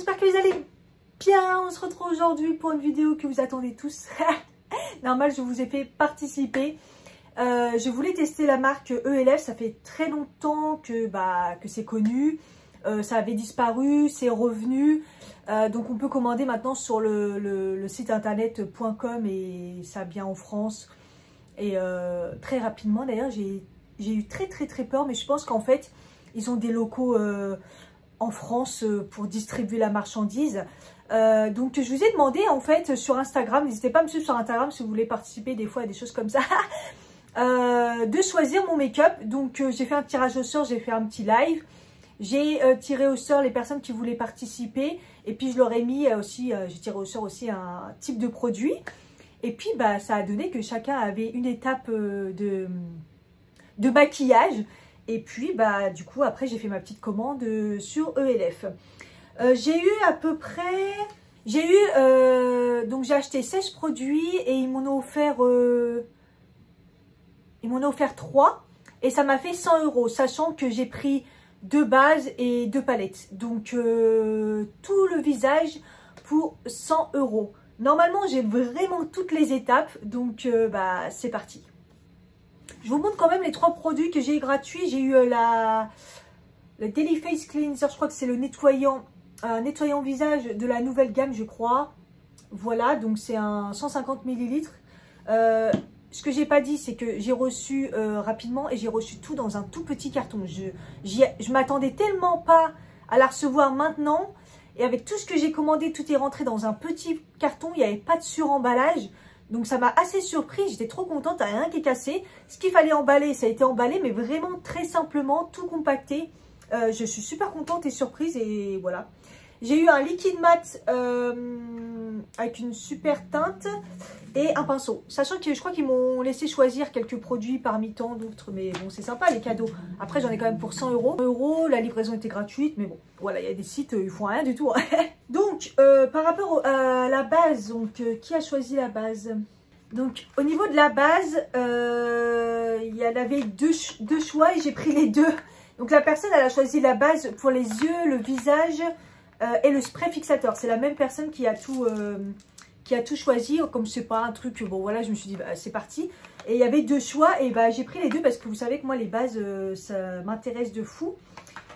j'espère que vous allez bien. On se retrouve aujourd'hui pour une vidéo que vous attendez tous. Normal, je vous ai fait participer. Je voulais tester la marque ELF, ça fait très longtemps que c'est connu. Ça avait disparu, c'est revenu. Donc on peut commander maintenant sur le site internet.com et ça vient en France. Et très rapidement d'ailleurs, j'ai eu très peur, mais je pense qu'en fait, ils ont des locaux en France pour distribuer la marchandise. Donc je vous ai demandé en fait sur Instagram, n'hésitez pas à me suivre sur Instagram si vous voulez participer des fois à des choses comme ça, de choisir mon make-up. Donc j'ai fait un tirage au sort, j'ai fait un petit live. J'ai tiré au sort les personnes qui voulaient participer et puis je leur ai mis aussi, j'ai tiré au sort aussi un type de produit. Et puis ça a donné que chacun avait une étape de maquillage. Et puis du coup après j'ai fait ma petite commande sur ELF. J'ai eu à peu près, donc j'ai acheté 16 produits et ils m'en ont offert 3 et ça m'a fait 100 €, sachant que j'ai pris 2 bases et 2 palettes. Donc tout le visage pour 100 €. Normalement j'ai vraiment toutes les étapes, donc c'est parti. Je vous montre quand même les 3 produits que j'ai gratuits. J'ai eu le Daily Face Cleanser, je crois que c'est le nettoyant visage de la nouvelle gamme, je crois. Voilà, donc c'est un 150 ml. Ce que j'ai pas dit, c'est que j'ai reçu rapidement et j'ai reçu tout dans un tout petit carton. Je m'attendais tellement pas à la recevoir maintenant. Et avec tout ce que j'ai commandé, tout est rentré dans un petit carton. Il n'y avait pas de suremballage. Donc ça m'a assez surpris, j'étais trop contente, il n'y a rien qui est cassé. Ce qu'il fallait emballer, ça a été emballé, mais vraiment très simplement, tout compacté. Je suis super contente et surprise et voilà. J'ai eu un liquide mat avec une super teinte et un pinceau. Sachant que je crois qu'ils m'ont laissé choisir quelques produits parmi tant d'autres. Mais bon, c'est sympa les cadeaux. Après, j'en ai quand même pour 100 €. 100 €, la livraison était gratuite. Mais bon, voilà, il y a des sites, ils font rien du tout. Donc, par rapport à la base, donc, qui a choisi la base? Donc, au niveau de la base, il y en avait deux choix et j'ai pris les deux. Donc, la personne, elle a choisi la base pour les yeux, le visage et le spray fixateur. C'est la même personne qui a tout choisi. Comme c'est pas un truc, bon voilà, je me suis dit, c'est parti. Et il y avait 2 choix et j'ai pris les deux parce que vous savez que moi, les bases, ça m'intéresse de fou.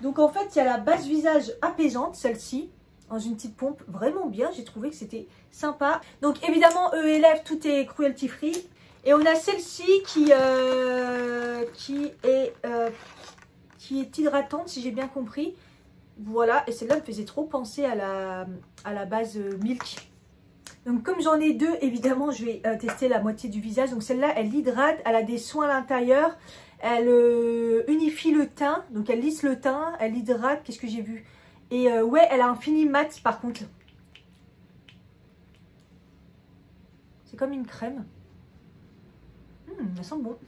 Donc, en fait, il y a la base visage apaisante, celle-ci, dans une petite pompe, vraiment bien. J'ai trouvé que c'était sympa. Donc évidemment ELF, tout est cruelty free. Et on a celle-ci qui est hydratante, si j'ai bien compris. Voilà, et celle-là me faisait trop penser à la base Milk. Donc comme j'en ai 2, évidemment je vais tester la moitié du visage. Donc celle-là, elle hydrate, elle a des soins à l'intérieur. Elle unifie le teint, donc elle lisse le teint, elle hydrate, qu'est-ce que j'ai vu? Et ouais, elle a un fini mat par contre. C'est comme une crème. Elle sent bon.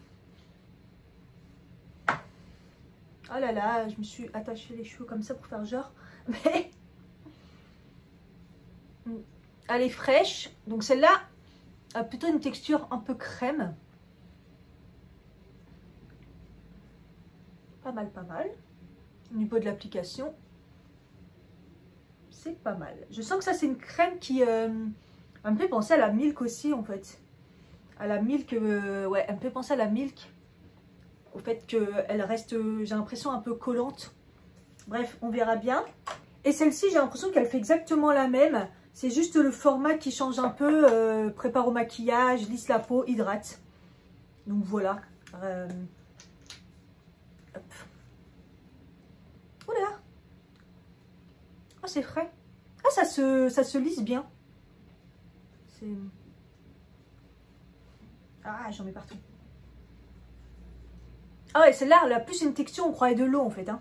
Oh là là, je me suis attaché les cheveux comme ça pour faire genre. Mais elle est fraîche. Donc celle-là a plutôt une texture un peu crème. Pas mal. Au niveau de l'application, c'est pas mal. Je sens que ça c'est une crème qui me fait penser à la Milk aussi en fait. À la Milk, ouais, elle me fait penser à la Milk. Au fait qu'elle reste, j'ai l'impression, un peu collante. Bref, on verra bien. Et celle-ci, j'ai l'impression qu'elle fait exactement la même. C'est juste le format qui change un peu. Prépare au maquillage, lisse la peau, hydrate. Donc voilà. Hop. Oh là là. Oh, c'est frais. Ah, ça se lisse bien. Ah, j'en mets partout. Ah ouais, celle-là, elle a plus une texture, on croirait de l'eau en fait. Hein.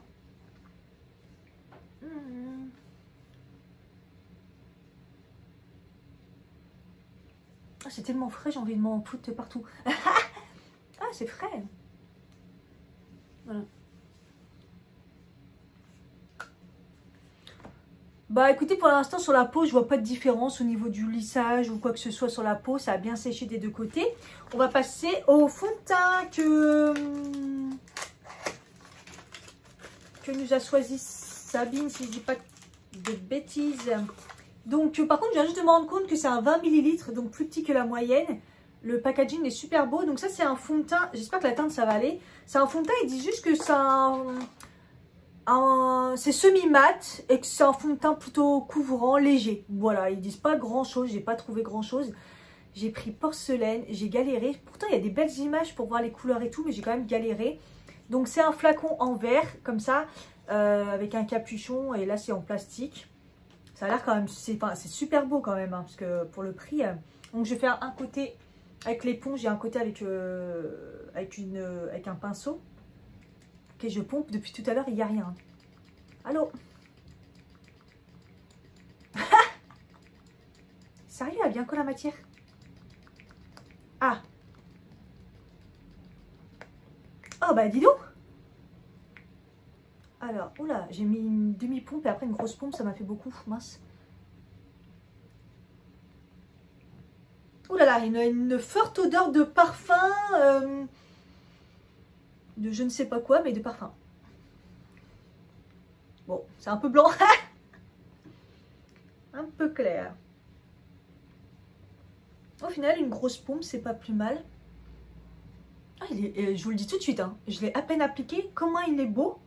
Ah, c'est tellement frais, j'ai envie de m'en foutre partout. Ah, c'est frais. Voilà. Écoutez, pour l'instant sur la peau, je vois pas de différence au niveau du lissage ou quoi que ce soit sur la peau. Ça a bien séché des deux côtés. On va passer au fond de teint que nous a choisi Sabine, si je dis pas de de bêtises. Donc par contre je viens juste de me rendre compte que c'est un 20 ml, donc plus petit que la moyenne. Le packaging est super beau. Donc ça c'est un fond de teint, j'espère que la teinte ça va aller. C'est un fond de teint, ils disent juste que c'est c'est semi-mat et que c'est un fond de teint plutôt couvrant, léger. Voilà, ils disent pas grand chose, j'ai pas trouvé grand chose. J'ai pris porcelaine, j'ai galéré. Pourtant il y a des belles images pour voir les couleurs et tout, mais j'ai quand même galéré. Donc c'est un flacon en verre comme ça, avec un capuchon, et là c'est en plastique. Ça a l'air quand même, c'est super beau quand même, hein, parce que pour le prix. Donc je vais faire un côté avec l'éponge et un côté avec un pinceau. Ok, je pompe depuis tout à l'heure, il n'y a rien. Allô? Sérieux, elle a bien quoi la matière? Ah. Oh bah dis donc. Alors, oula, j'ai mis une demi-pompe et après une grosse pompe, ça m'a fait beaucoup, mince. Oulala, une forte odeur de parfum, de je ne sais pas quoi, mais de parfum. Bon, c'est un peu blanc, un peu clair. Au final, une grosse pompe, c'est pas plus mal. Ah, je vous le dis tout de suite, hein, je l'ai à peine appliqué. Comment il est beau!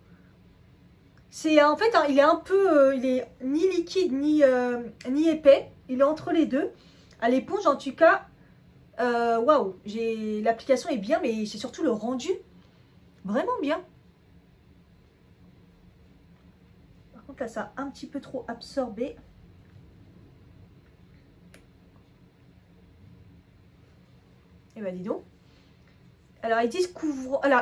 C'est en fait, hein, il est un peu, il est ni liquide ni épais. Il est entre les deux. À l'éponge, en tout cas, waouh, l'application est bien, mais c'est surtout le rendu vraiment bien. Par contre, là, ça a un petit peu trop absorbé. Et ben dis donc. Alors ils disent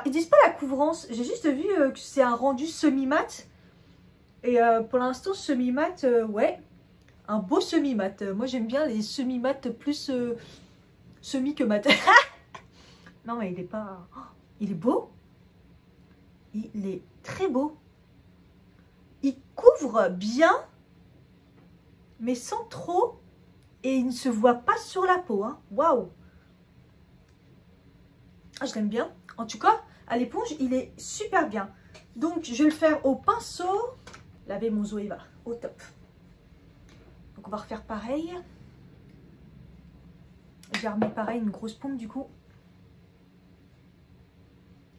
ils disent pas la couvrance. J'ai juste vu que c'est un rendu semi-mat. Et pour l'instant semi-mat, ouais, un beau semi-mat. Moi j'aime bien les semi-mat plus semi que mat. Non mais il est pas... Oh, il est beau. Il est très beau. Il couvre bien, mais sans trop. Et il ne se voit pas sur la peau. Hein. Waouh. Ah, je l'aime bien. En tout cas, à l'éponge, il est super bien. Donc, je vais le faire au pinceau. Laver mon Zoeva, au top. Donc, on va refaire pareil. J'ai remis pareil, une grosse pompe du coup.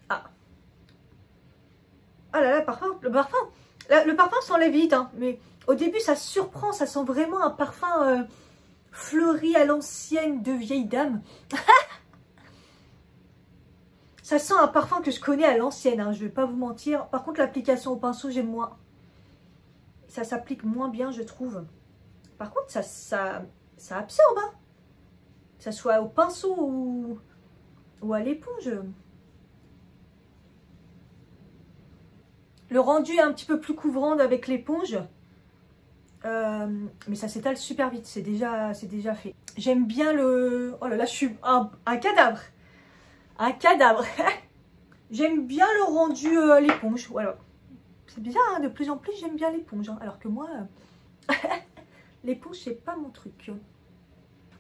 Ah. Ah là là, le parfum s'enlève vite. Hein, mais au début, ça surprend. Ça sent vraiment un parfum fleuri à l'ancienne de vieille dame. Ça sent un parfum que je connais à l'ancienne, hein, je ne vais pas vous mentir. Par contre, l'application au pinceau, j'aime moins. Ça s'applique moins bien, je trouve. Par contre, ça absorbe. Hein. Que ça soit au pinceau ou à l'éponge. Le rendu est un petit peu plus couvrant avec l'éponge. Mais ça s'étale super vite, c'est déjà fait. J'aime bien le... Oh là là, je suis un cadavre. Un cadavre. J'aime bien le rendu l'éponge. Voilà. C'est bizarre, hein, de plus en plus j'aime bien l'éponge. Hein, alors que moi, l'éponge c'est pas mon truc.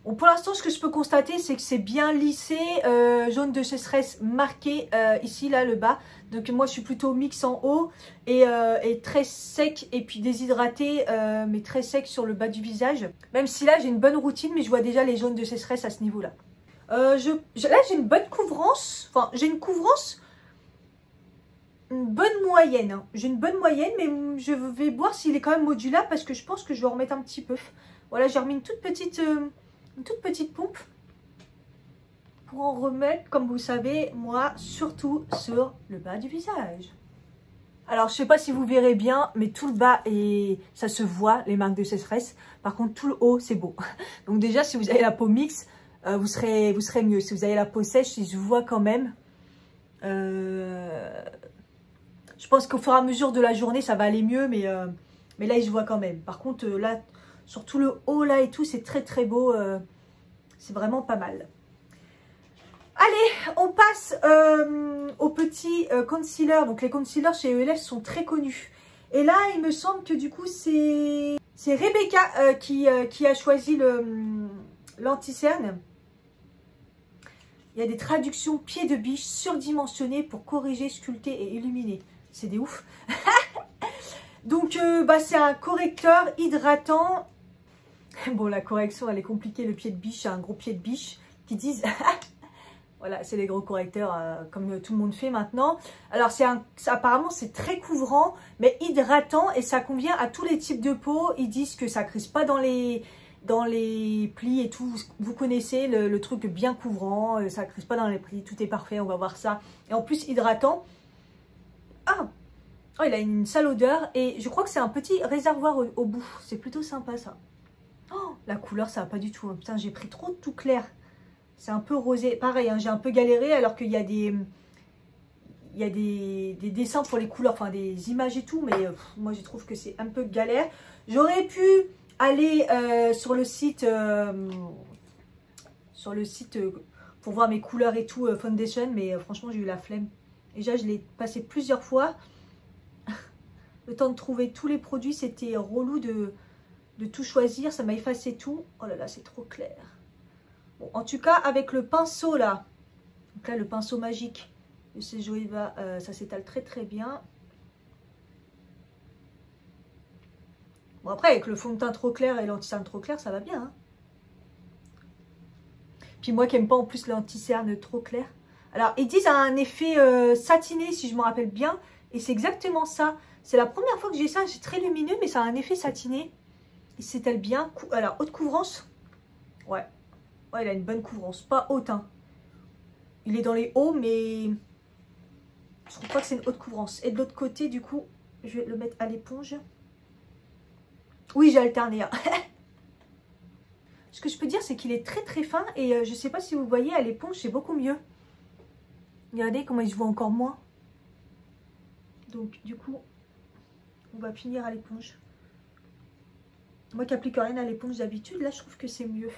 Bon, pour l'instant, ce que je peux constater, c'est que c'est bien lissé. Jaune de sécheresse marqué ici, là, le bas. Donc moi, je suis plutôt mix en haut et très sec et puis déshydraté, mais très sec sur le bas du visage. Même si là, j'ai une bonne routine, mais je vois déjà les jaunes de sécheresse à ce niveau-là. Là, j'ai une bonne couvrance. Enfin, j'ai une couvrance, une bonne moyenne. Hein. J'ai une bonne moyenne, mais je vais voir s'il est quand même modulable parce que je pense que je vais en remettre un petit peu. Voilà, j'ai remis une toute petite pompe pour en remettre, comme vous savez, moi, surtout sur le bas du visage. Alors, je sais pas si vous verrez bien, mais tout le bas, ça se voit, les marques de sécheresse. Par contre, tout le haut, c'est beau. Donc déjà, si vous avez la peau mixte, vous serez mieux. Si vous avez la peau sèche, il se voit quand même. Je pense qu'au fur et à mesure de la journée, ça va aller mieux, mais là, il se voit quand même. Par contre, là, sur tout le haut, là et tout, c'est très, très beau. C'est vraiment pas mal. Allez, on passe au petit concealer. Donc, les concealers chez ELF sont très connus. Et là, il me semble que du coup, c'est Rebecca qui a choisi l'anti-cerne. Il y a des traductions pieds de biche surdimensionnées pour corriger, sculpter et illuminer. C'est des ouf. Donc, c'est un correcteur hydratant. Bon, la correction, elle est compliquée. Le pied de biche, un gros pied de biche qui disent... Voilà, c'est les gros correcteurs comme tout le monde fait maintenant. Alors, apparemment, c'est très couvrant, mais hydratant et ça convient à tous les types de peau. Ils disent que ça ne crise pas dans les plis et tout. Vous connaissez le truc bien couvrant, ça ne crise pas dans les plis. Tout est parfait, on va voir ça. Et en plus, hydratant. Ah! Oh, il a une sale odeur et je crois que c'est un petit réservoir au bout. C'est plutôt sympa, ça. Oh, la couleur, ça va pas du tout. Putain, j'ai pris trop de tout clair. C'est un peu rosé. Pareil, hein, j'ai un peu galéré alors qu'il y a des dessins pour les couleurs, enfin des images et tout. Mais moi, je trouve que c'est un peu galère. J'aurais pu aller sur le site pour voir mes couleurs et tout, foundation. Mais franchement, j'ai eu la flemme. Déjà, je l'ai passé plusieurs fois. Le temps de trouver tous les produits, c'était relou de tout choisir. Ça m'a effacé tout. Oh là là, c'est trop clair. Bon, en tout cas, avec le pinceau là, donc là le pinceau magique de chez Joeva, ça s'étale très très bien. Bon après, avec le fond de teint trop clair et l'anti-cerne trop clair, ça va bien. Hein. Puis moi qui n'aime pas en plus l'anti-cerne trop clair. Alors, ils disent un effet satiné, si je me rappelle bien. Et c'est exactement ça. C'est la première fois que j'ai ça. C'est très lumineux, mais ça a un effet satiné. Il s'étale bien. Alors, haute couvrance. Ouais. Ouais, il a une bonne couvrance. Pas haute, hein. Il est dans les hauts, mais je trouve pas que c'est une haute couvrance. Et de l'autre côté, du coup, je vais le mettre à l'éponge. Oui, j'ai alterné. Hein. Ce que je peux dire, c'est qu'il est très très fin. Et je sais pas si vous voyez, à l'éponge, c'est beaucoup mieux. Regardez comment il se voit encore moins. Donc, du coup, on va finir à l'éponge. Moi qui applique rien à l'éponge d'habitude, là, je trouve que c'est mieux.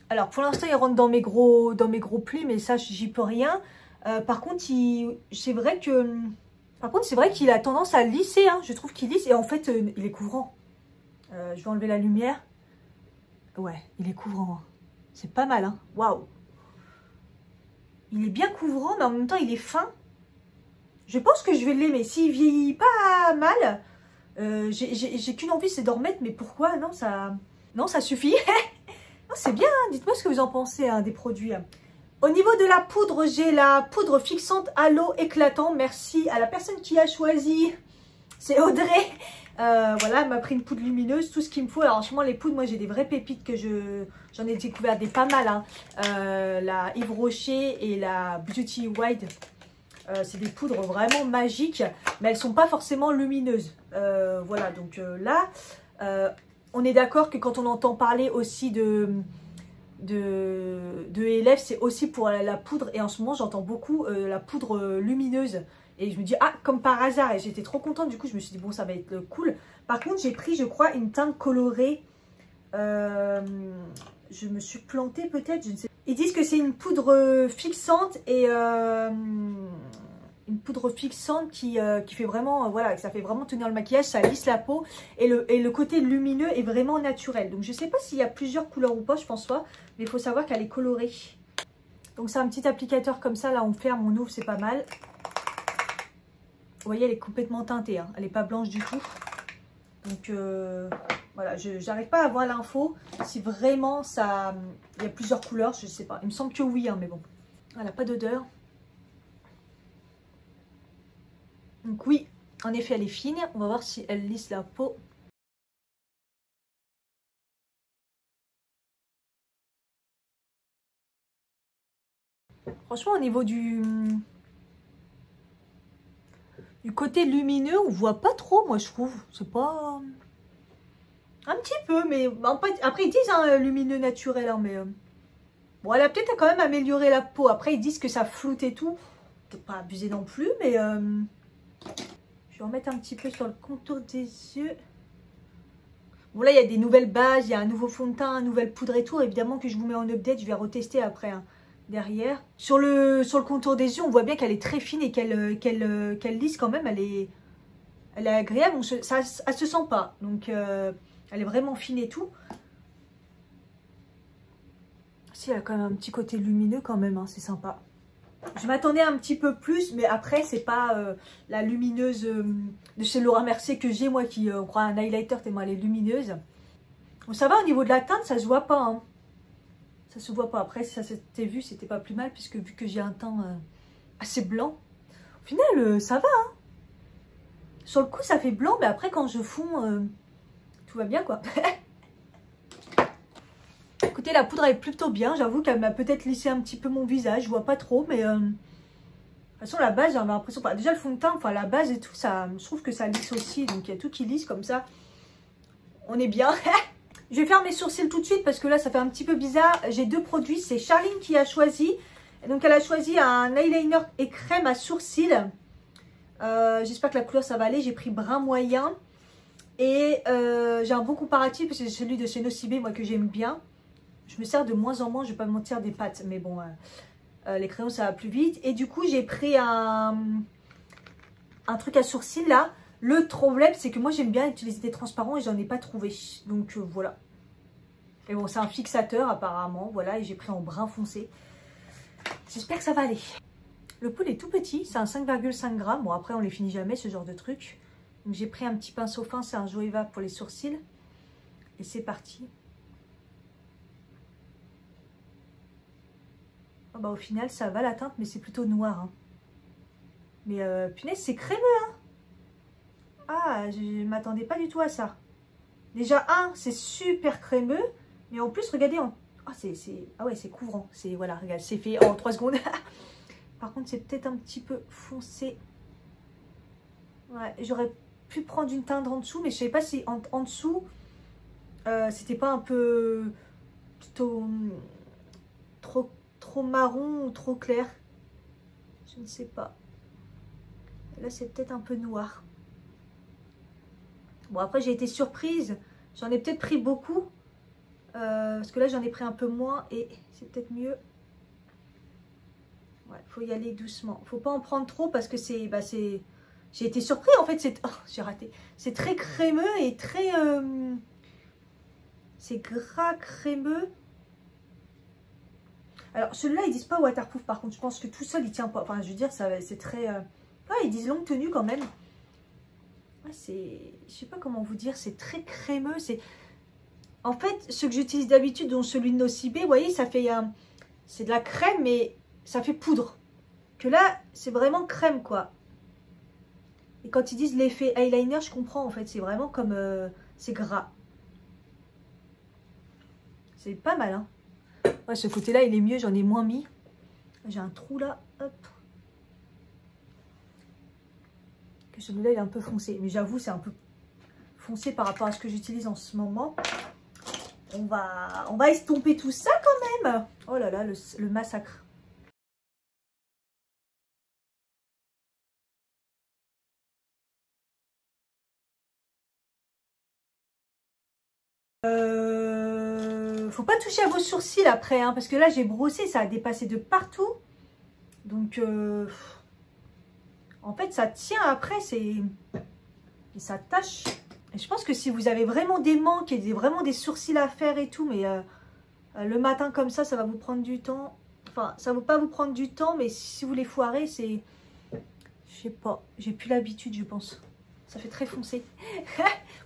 Alors, pour l'instant, il rentre dans mes gros plis, mais ça, j'y peux rien. Par contre, c'est vrai qu'il a tendance à lisser. Hein. Je trouve qu'il lisse et en fait, il est couvrant. Je vais enlever la lumière. Ouais, il est couvrant. Hein. C'est pas mal. Hein. Waouh. Il est bien couvrant, mais en même temps, il est fin. Je pense que je vais l'aimer. S'il vieillit pas mal, j'ai qu'une envie, c'est d'en remettre. Mais pourquoi? Non, ça suffit. C'est bien, hein. Dites-moi ce que vous en pensez hein, des produits. Au niveau de la poudre, j'ai la poudre fixante à l'eau éclatant. Merci à la personne qui a choisi. C'est Audrey. Voilà, elle m'a pris une poudre lumineuse, tout ce qu'il me faut. Alors, franchement, les poudres, moi, j'ai des vraies pépites que j'en ai découvert des pas mal. Hein. La Yves Rocher et la Beauty Wide. C'est des poudres vraiment magiques, mais elles ne sont pas forcément lumineuses. Voilà, donc là... on est d'accord que quand on entend parler aussi de élèves, c'est aussi pour la poudre. Et en ce moment, j'entends beaucoup la poudre lumineuse. Et je me dis, ah, comme par hasard. Et j'étais trop contente. Du coup, je me suis dit, bon, ça va être cool. Par contre, j'ai pris, je crois, une teinte colorée. Je me suis plantée peut-être, je ne sais pas. Ils disent que c'est une poudre fixante et... une poudre fixante qui fait vraiment, voilà, ça fait vraiment tenir le maquillage, ça lisse la peau et le côté lumineux est vraiment naturel. Donc je sais pas s'il y a plusieurs couleurs ou pas, je pense pas, mais il faut savoir qu'elle est colorée. Donc c'est un petit applicateur comme ça, là on ferme, on ouvre, c'est pas mal. Vous voyez, elle est complètement teintée, hein. Elle n'est pas blanche du tout. Donc voilà, j'arrive pas à voir l'info si vraiment ça, il y a plusieurs couleurs, je sais pas. Il me semble que oui, hein, mais bon. Voilà, pas d'odeur. Donc oui, en effet, elle est fine. On va voir si elle lisse la peau. Franchement, au niveau du côté lumineux, on voit pas trop, moi, je trouve. C'est pas... Un petit peu, mais... Après, ils disent hein, lumineux naturel, hein, mais... Bon, elle a peut-être quand même amélioré la peau. Après, ils disent que ça floute et tout. Peut-être pas abusé non plus, mais... Je vais en mettre un petit peu sur le contour des yeux. Bon là, il y a des nouvelles bases, il y a un nouveau fond de teint, une nouvelle poudre et tout. Évidemment que je vous mets en update, je vais retester après hein, derrière. Sur le contour des yeux, on voit bien qu'elle est très fine et qu'elle lisse quand même. Elle est agréable, elle se sent pas. Donc elle est vraiment fine et tout. Si, elle a quand même un petit côté lumineux quand même, hein, c'est sympa. Je m'attendais un petit peu plus, mais après, c'est pas la lumineuse de chez Laura Mercier que j'ai, moi, qui croit un highlighter tellement elle est lumineuse. Bon, ça va, au niveau de la teinte, ça se voit pas. Hein. Ça se voit pas. Après, si ça s'était vu, c'était pas plus mal, puisque vu que j'ai un teint assez blanc. Au final, ça va. Hein. Sur le coup, ça fait blanc, mais après, quand je fonds, tout va bien, quoi. Écoutez, la poudre est plutôt bien. J'avoue qu'elle m'a peut-être lissé un petit peu mon visage. Je vois pas trop, mais... de toute façon, la base, j'avais l'impression... Enfin, déjà, le fond de teint, enfin, la base et tout, ça, je trouve que ça lisse aussi. Donc, il y a tout qui lisse comme ça. On est bien. Je vais faire mes sourcils tout de suite parce que là, ça fait un petit peu bizarre. J'ai deux produits. C'est Charline qui a choisi. Et donc, elle a choisi un eyeliner et crème à sourcils. J'espère que la couleur, ça va aller. J'ai pris brun moyen. Et j'ai un bon comparatif parce que c'est celui de chez Nocibé, moi, que j'aime bien. Je me sers de moins en moins, je vais pas me mentir, des pâtes. Mais bon, les crayons, ça va plus vite. Et du coup, j'ai pris un truc à sourcils, là. Le problème, c'est que moi, j'aime bien utiliser des transparents et j'en ai pas trouvé. Donc, voilà. Et bon, c'est un fixateur, apparemment. Voilà, et j'ai pris en brun foncé. J'espère que ça va aller. Le pool est tout petit, c'est un 5,5 grammes. Bon, après, on les finit jamais, ce genre de truc. Donc, j'ai pris un petit pinceau fin, c'est un Joeva pour les sourcils. Et c'est parti. Oh, bah, au final, ça va la teinte, mais c'est plutôt noir. Hein. Mais punaise, c'est crémeux, hein. Ah, je ne m'attendais pas du tout à ça. Déjà, c'est super crémeux. Mais en plus, regardez, ah ouais, c'est couvrant. Voilà, regarde, c'est fait en 3 secondes. Par contre, c'est peut-être un petit peu foncé. Ouais, j'aurais pu prendre une teinte en dessous, mais je ne savais pas si en dessous, c'était pas un peu plutôt trop marron ou trop clair. Je ne sais pas. Là, c'est peut-être un peu noir. Bon, après, j'ai été surprise. J'en ai peut-être pris beaucoup. Parce que là, j'en ai pris un peu moins. Et c'est peut-être mieux. Ouais, faut y aller doucement. Faut pas en prendre trop parce que c'est... J'ai été surprise, en fait. Oh, j'ai raté. C'est très crémeux et très... c'est gras, crémeux. Alors, celui-là, ils disent pas waterproof. Par contre, je pense que tout seul, il tient pas. Enfin, je veux dire, c'est très... Ah, ils disent longue tenue quand même. Je sais pas comment vous dire, c'est très crémeux. En fait, ce que j'utilise d'habitude, dont celui de Nocibé, vous voyez, ça fait c'est de la crème, mais ça fait poudre. Que là, c'est vraiment crème, quoi. Et quand ils disent l'effet eyeliner, je comprends, en fait. C'est vraiment comme... c'est gras. C'est pas mal, hein. Ouais, ce côté-là, il est mieux, j'en ai moins mis. J'ai un trou là, hop. Celui-là, il est un peu foncé. Mais j'avoue, c'est un peu foncé par rapport à ce que j'utilise en ce moment. On va estomper tout ça quand même. Oh là là, le massacre. Faut pas toucher à vos sourcils après, hein, parce que là, j'ai brossé, ça a dépassé de partout. Donc... en fait, ça tient après, et ça tâche. Et je pense que si vous avez vraiment des manques et vraiment des sourcils à faire et tout, mais le matin comme ça va vous prendre du temps. Enfin, ça ne va pas vous prendre du temps, mais si vous les foirez, c'est... Je sais pas, j'ai plus l'habitude, je pense. Ça fait très foncé.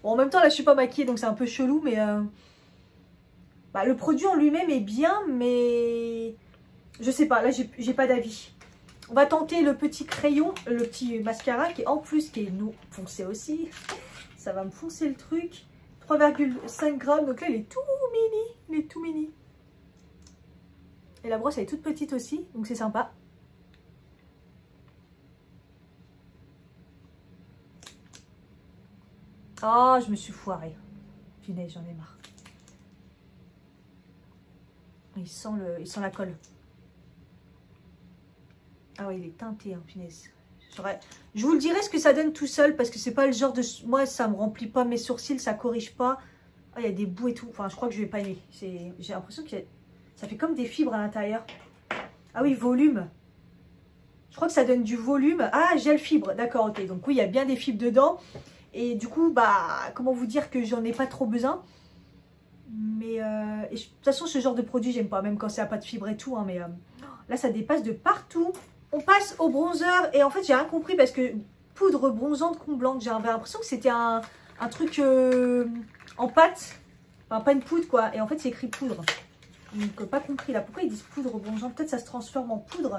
Bon, en même temps, là, je suis pas maquillée, donc c'est un peu chelou, mais... le produit en lui-même est bien, mais... Je sais pas, là, j'ai pas d'avis. On va tenter le petit crayon, le petit mascara qui est foncé aussi. Ça va me foncer le truc. 3,5 grammes. Donc là, il est tout mini. Il est tout mini. Et la brosse, elle est toute petite aussi. Donc c'est sympa. Oh, je me suis foirée. Punaise, j'en ai marre. Il sent la colle. Ah oui, il est teinté, hein, punaise. Je vous le dirai ce que ça donne tout seul, parce que c'est pas le genre de... Moi, ça me remplit pas mes sourcils, ça corrige pas. Ah, il y a des bouts et tout. Enfin, je crois que je vais pas aimer. J'ai l'impression que ça fait comme des fibres à l'intérieur. Ah oui, volume. Je crois que ça donne du volume. Ah, gel fibre. D'accord, ok. Donc oui, il y a bien des fibres dedans. Et du coup, comment vous dire que j'en ai pas trop besoin. Mais de toute façon, ce genre de produit, j'aime pas. Même quand c'est à pas de fibres et tout. Hein, mais là, ça dépasse de partout. On passe au bronzer. Et en fait, j'ai rien compris parce que poudre bronzante comblante. J'avais l'impression que c'était un truc en pâte. Enfin, pas une poudre, quoi. Et en fait, c'est écrit poudre. Donc, pas compris, là. Pourquoi ils disent poudre bronzante? Peut-être ça se transforme en poudre.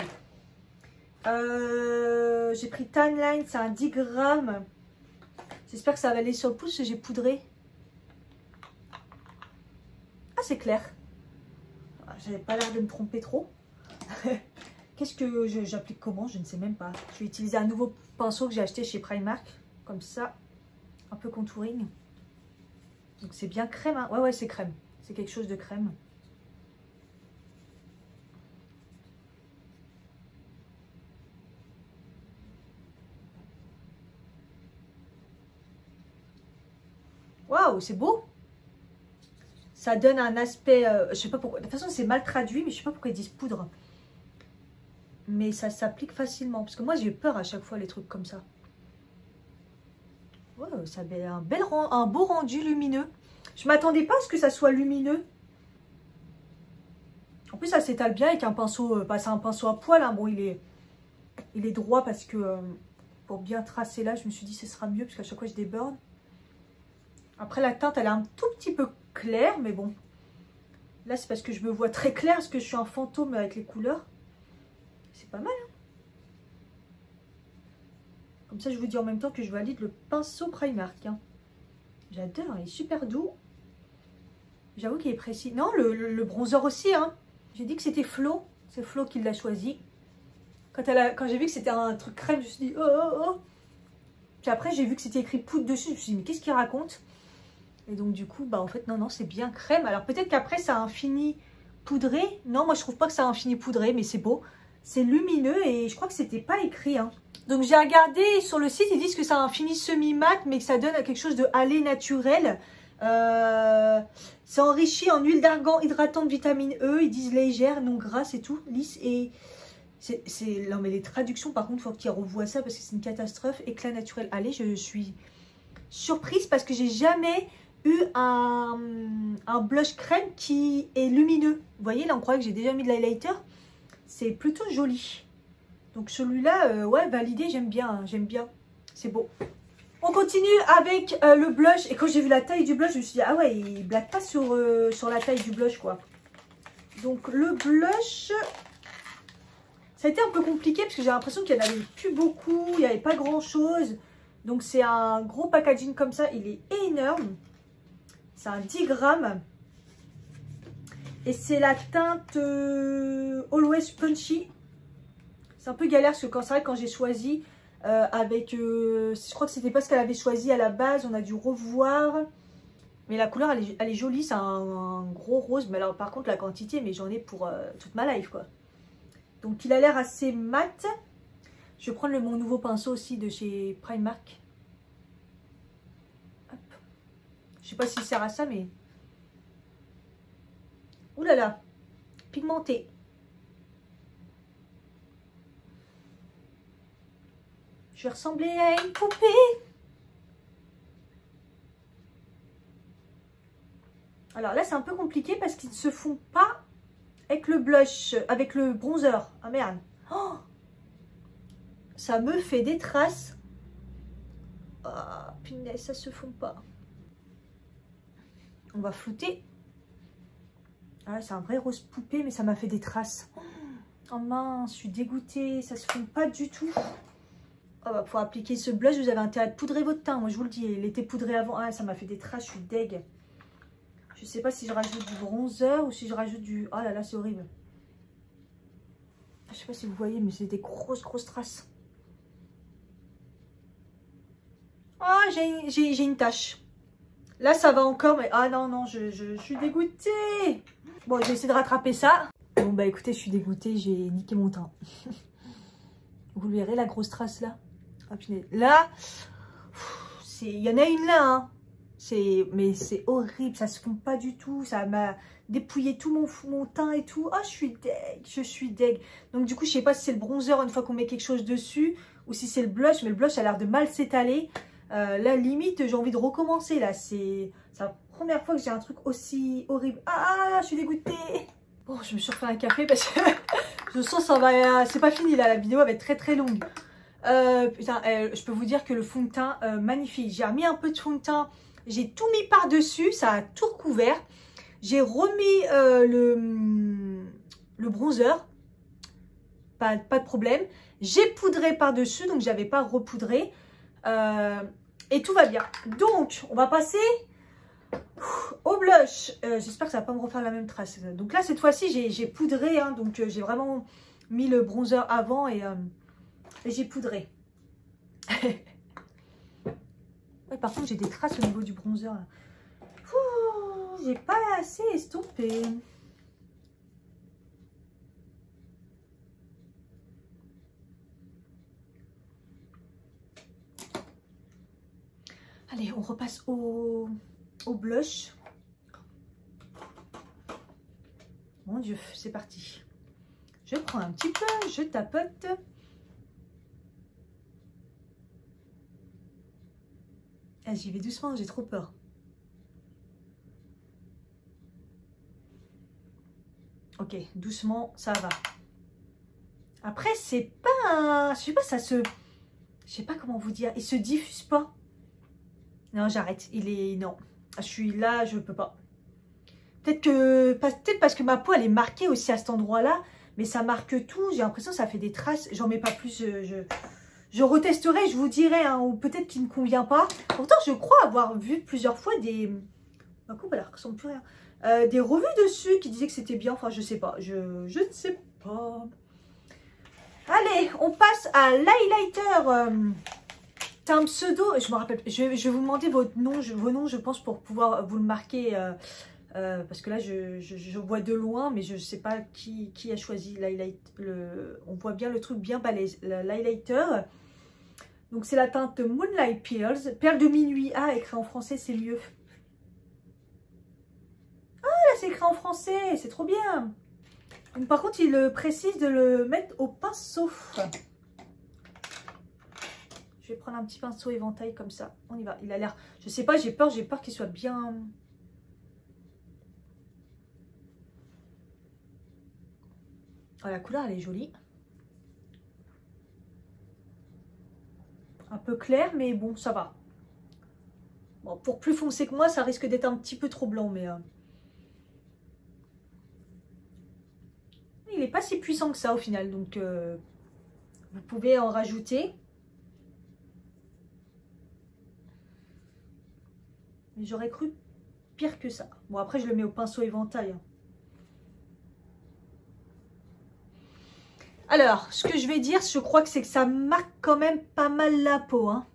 J'ai pris Tan Line. C'est un 10 grammes. J'espère que ça va aller sur le pouce. J'ai poudré. Ah, c'est clair. J'avais pas l'air de me tromper trop. Qu'est-ce que j'applique comment? Je ne sais même pas. Je vais utiliser un nouveau pinceau que j'ai acheté chez Primark. Comme ça. Un peu contouring. Donc c'est bien crème. Hein. Ouais, c'est crème. C'est quelque chose de crème. Waouh, c'est beau. Ça donne un aspect... je sais pas pourquoi. De toute façon, c'est mal traduit, mais je sais pas pourquoi ils disent poudre. Mais ça s'applique facilement. Parce que moi, j'ai eu peur à chaque fois, les trucs comme ça. Ouais, ça avait un beau rendu lumineux. Je m'attendais pas à ce que ça soit lumineux. En plus, ça s'étale bien avec un pinceau. C'est un pinceau à poil. Hein. Bon, il est droit parce que pour bien tracer là, je me suis dit ce sera mieux parce qu'à chaque fois, je déborde. Après, la teinte, elle est un tout petit peu claire, mais bon. Là, c'est parce que je me vois très clair, parce que je suis un fantôme avec les couleurs. C'est pas mal. Hein. Comme ça, je vous dis en même temps que je valide le pinceau Primark. Hein. J'adore, il est super doux. J'avoue qu'il est précis. Non, le bronzer aussi. Hein. J'ai dit que c'était Flo. C'est Flo qui l'a choisi. Quand j'ai vu que c'était un truc crème, je me suis dit oh. Puis après, j'ai vu que c'était écrit poudre dessus. Je me suis dit, mais qu'est-ce qu'il raconte? Et donc, du coup, bah en fait, non, c'est bien crème. Alors, peut-être qu'après, ça a un fini poudré. Non, moi, je trouve pas que ça a un fini poudré, mais c'est beau. C'est lumineux et je crois que c'était pas écrit. Hein. Donc, j'ai regardé sur le site, ils disent que ça a un fini semi-mat, mais que ça donne quelque chose de hâlé naturel. C'est enrichi en huile d'argan hydratante vitamine E. Ils disent légère, non grasse et tout, lisse. Et non, mais les traductions, par contre, il faut qu'ils revoient ça parce que c'est une catastrophe. Éclat naturel hâlé. Je suis surprise parce que j'ai jamais eu un blush crème qui est lumineux. Vous voyez, là, on croit que j'ai déjà mis de l'highlighter. C'est plutôt joli. Donc, celui-là, ouais, validé, j'aime bien. Hein, j'aime bien. C'est beau. On continue avec le blush. Et quand j'ai vu la taille du blush, je me suis dit, ah ouais, il blague pas sur la taille du blush, quoi. Donc, le blush, ça a été un peu compliqué parce que j'ai l'impression qu'il n'y en avait plus beaucoup. Il n'y avait pas grand-chose. Donc, c'est un gros packaging comme ça. Il est énorme. C'est un 10 grammes. Et c'est la teinte Always Punchy. C'est un peu galère parce que c'est vrai que quand j'ai choisi avec... je crois que c'était pas ce qu'elle avait choisi à la base. On a dû revoir. Mais la couleur, elle est jolie. C'est un gros rose. Mais alors par contre, la quantité, mais j'en ai pour toute ma life, quoi. Donc il a l'air assez mat. Je vais prendre mon nouveau pinceau aussi de chez Primark. Hop. Je sais pas s'il sert à ça, mais... Ouh là là, pigmenté. Je vais ressembler à une poupée. Alors là, c'est un peu compliqué parce qu'ils ne se font pas avec le blush, avec le bronzer. Ah merde. Oh, ça me fait des traces. Ah, punaise, ça se fond pas. On va flouter. Ah, c'est un vrai rose poupée, mais ça m'a fait des traces. Oh mince, je suis dégoûtée. Ça se fond pas du tout. Oh, bah, pour appliquer ce blush, vous avez intérêt à poudrer votre teint. Moi, je vous le dis, il était poudré avant. Ah, ça m'a fait des traces, je suis deg. Je sais pas si je rajoute du bronzer ou si je rajoute du... Oh là là, c'est horrible. Je sais pas si vous voyez, mais c'est des grosses traces. Oh, j'ai une tache. Là, ça va encore, mais... Ah non, je suis dégoûtée. Bon, je vais essayer de rattraper ça. Bon, bah écoutez, je suis dégoûtée, j'ai niqué mon teint. Vous le verrez, la grosse trace là. Ah, là, il y en a une là, hein. Mais c'est horrible, ça se fond pas du tout. Ça m'a dépouillé tout mon teint et tout. Ah, je suis deg. Donc du coup, je sais pas si c'est le bronzer une fois qu'on met quelque chose dessus ou si c'est le blush. Mais le blush a l'air de mal s'étaler. Là, limite, j'ai envie de recommencer. Là, c'est la première fois que j'ai un truc aussi horrible. Ah, je suis dégoûtée. Bon, je me suis refait un café parce que Je sens ça va... C'est pas fini là, la vidéo va être très très longue. Putain, je peux vous dire que le fond de teint, magnifique. J'ai remis un peu de fond de teint. J'ai tout mis par-dessus, ça a tout recouvert. J'ai remis le bronzer. Pas de problème. J'ai poudré par-dessus, donc j'avais pas repoudré. Et tout va bien. Donc, on va passer au blush. J'espère que ça va pas me refaire la même trace. Donc là, cette fois-ci, j'ai poudré. Hein, donc, j'ai vraiment mis le bronzer avant et j'ai poudré. Ouais, par contre, j'ai des traces au niveau du bronzer. J'ai pas assez estompé. Allez, on repasse au blush. Mon Dieu, c'est parti. Je prends un petit peu, je tapote. Ah, j'y vais doucement, j'ai trop peur. Ok, doucement, ça va. Après, c'est pas un... Je sais pas, ça se... Je sais pas comment vous dire. Il se diffuse pas. Non, j'arrête. Il est... Non. Je suis là, je peux pas. Peut-être parce que ma peau, elle est marquée aussi à cet endroit-là. Mais ça marque tout. J'ai l'impression que ça fait des traces. J'en mets pas plus. Je retesterai, je vous dirai. Hein, ou peut-être qu'il ne me convient pas. Pourtant, je crois avoir vu plusieurs fois des... Ma coupe, elle ressemble plus à rien. Des revues dessus qui disaient que c'était bien. Enfin, je sais pas. Je ne sais pas. Allez, on passe à l'highlighter. C'est un pseudo. Je me rappelle. Je vais vous demander vos noms, je pense, pour pouvoir vous le marquer. Parce que là, je vois de loin, mais je ne sais pas qui a choisi l'highlight. On voit bien le truc bien balèze. L'highlighter. Donc, c'est la teinte Moonlight Pearls. Perle de minuit. Ah, écrit en français, c'est mieux. Ah, là, c'est écrit en français. C'est trop bien. Donc, par contre, il précise de le mettre au pinceau. Je vais prendre un petit pinceau éventail comme ça. On y va. Il a l'air... Je sais pas, j'ai peur qu'il soit bien... Oh, la couleur, elle est jolie. Un peu clair, mais bon, ça va. Bon, pour plus foncé que moi, ça risque d'être un petit peu trop blanc, mais... Il n'est pas si puissant que ça, au final. Donc, vous pouvez en rajouter. Mais j'aurais cru pire que ça. Bon, après, je le mets au pinceau éventail. Hein. Alors, ce que je vais dire, je crois que c'est que ça marque quand même pas mal la peau. Hein.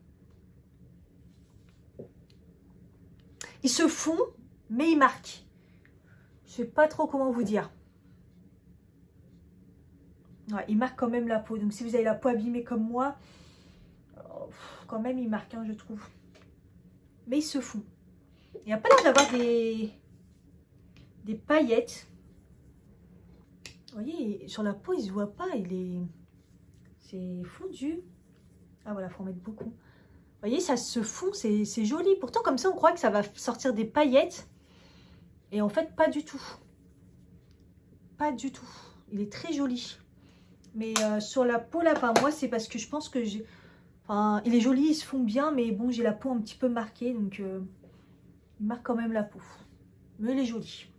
Ils se font, mais ils marquent. Je sais pas trop comment vous dire. Ouais, ils marquent quand même la peau. Donc, si vous avez la peau abîmée comme moi, quand même, ils marquent, hein, je trouve. Mais ils se font. Il n'y a pas l'air d'avoir des paillettes. Vous voyez, sur la peau, il ne se voit pas. C'est fondu. Ah voilà, il faut en mettre beaucoup. Vous voyez, ça se fond, c'est joli. Pourtant, comme ça, on croit que ça va sortir des paillettes. Et en fait, pas du tout. Pas du tout. Il est très joli. Mais sur la peau, là, enfin, moi, c'est parce que je pense que j'ai... Enfin, il est joli, il se fond bien. Mais bon, j'ai la peau un petit peu marquée. Donc, il marque quand même la peau. Mais il est joli.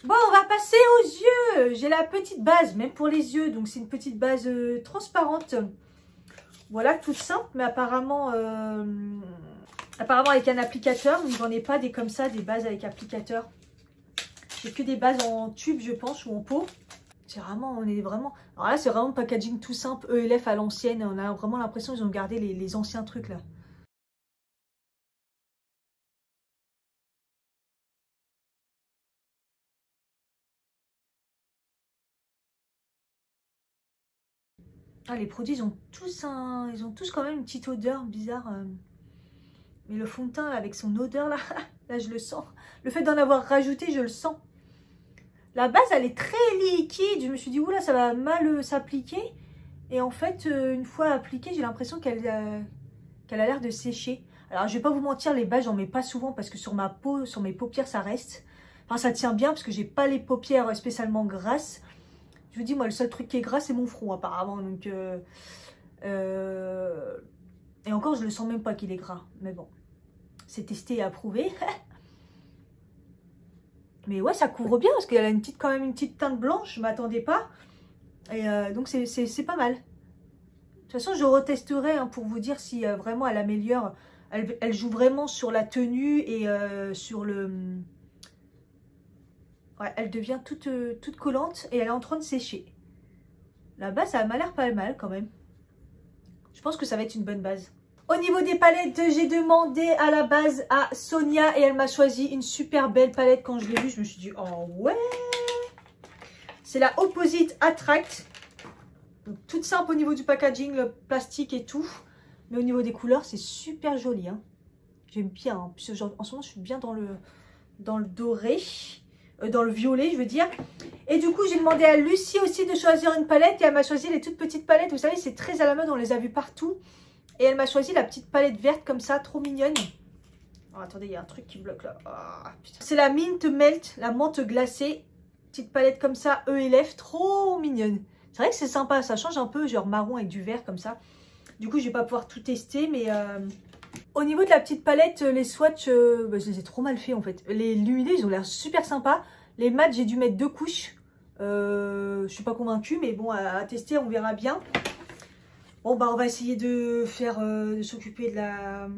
Bon, on va passer aux yeux. J'ai la petite base, même pour les yeux. Donc, c'est une petite base transparente. Voilà, toute simple. Mais apparemment, avec un applicateur. Donc, j'en ai pas des comme ça, des bases avec applicateur. J'ai que des bases en tube, je pense, ou en pot. C'est vraiment, on est vraiment... Alors là, c'est vraiment le packaging tout simple. ELF à l'ancienne. On a vraiment l'impression qu'ils ont gardé les anciens trucs, là. Ah, les produits, ils ont tous quand même une petite odeur bizarre. Mais le fond de teint, là, avec son odeur, là, là, je le sens. Le fait d'en avoir rajouté, je le sens. La base, elle est très liquide. Je me suis dit, oula, ça va mal s'appliquer. Et en fait, une fois appliquée, j'ai l'impression qu'elle a l'air de sécher. Alors, je vais pas vous mentir, les bases, j'en mets pas souvent parce que sur ma peau, sur mes paupières, ça reste. Enfin, ça tient bien parce que j'ai pas les paupières spécialement grasses. Je vous dis, moi, le seul truc qui est gras, c'est mon front, apparemment. Donc, et encore, je le sens même pas qu'il est gras. Mais bon, c'est testé et approuvé. Mais ouais, ça couvre bien parce qu'elle a quand même une petite teinte blanche. Je ne m'attendais pas. Et donc, c'est pas mal. De toute façon, je retesterai hein, pour vous dire si vraiment elle améliore. Elle joue vraiment sur la tenue et sur le... Ouais, elle devient toute collante et elle est en train de sécher. La base, ça m'a l'air pas mal quand même. Je pense que ça va être une bonne base. Au niveau des palettes, j'ai demandé à la base à Sonia et elle m'a choisi une super belle palette. Quand je l'ai vue, je me suis dit, oh ouais. C'est la Opposite Attract. Donc, toute simple au niveau du packaging, le plastique et tout. Mais au niveau des couleurs, c'est super joli. Hein. J'aime bien. Hein. En ce moment, je suis bien dans le doré. Dans le violet, je veux dire. Et du coup, j'ai demandé à Lucie aussi de choisir une palette. Et elle m'a choisi les toutes petites palettes. Vous savez, c'est très à la mode. On les a vues partout. Et elle m'a choisi la petite palette verte comme ça, trop mignonne. Oh, attendez, il y a un truc qui bloque là. Oh, c'est la Mint Melt, la menthe glacée. Petite palette comme ça, E&F, trop mignonne. C'est vrai que c'est sympa, ça change un peu, genre marron avec du vert comme ça. Du coup, je vais pas pouvoir tout tester, mais... Au niveau de la petite palette, les swatchs, bah, je les ai trop mal fait en fait. Les lumineux, ils ont l'air super sympas. Les mats, j'ai dû mettre 2 couches. Je suis pas convaincue, mais bon, à tester, on verra bien. Bon, bah, on va essayer de faire, de s'occuper de la...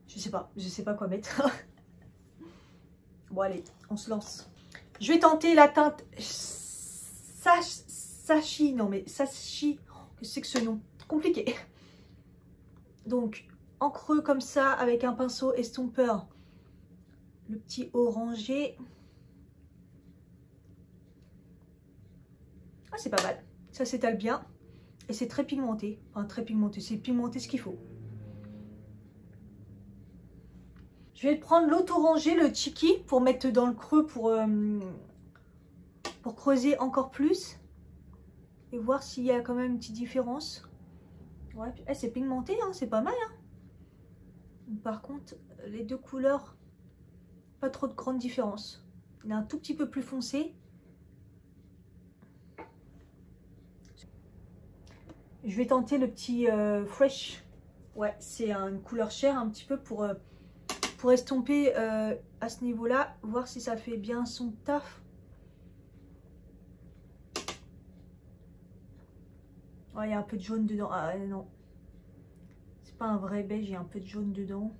je sais pas quoi mettre. Bon, allez, on se lance. Je vais tenter la teinte Sashi. Non, mais Sashi, que c'est que ce nom? Compliqué. Donc, en creux comme ça, avec un pinceau estompeur, le petit orangé. Ah, c'est pas mal. Ça s'étale bien. Et c'est très pigmenté. Enfin, très pigmenté. C'est pigmenté ce qu'il faut. Je vais prendre l'autre orangé, le Chiki, pour mettre dans le creux, pour creuser encore plus. Et voir s'il y a quand même une petite différence. Ouais, c'est pigmenté, hein, c'est pas mal. Hein. Par contre, les deux couleurs, pas trop de grande différence. Il est un tout petit peu plus foncé. Je vais tenter le petit Fresh. Ouais, c'est une couleur chère un petit peu pour estomper à ce niveau-là. Voir si ça fait bien son taf. Ouais, il y a un peu de jaune dedans. Ah non. C'est pas un vrai beige, il y a un peu de jaune dedans.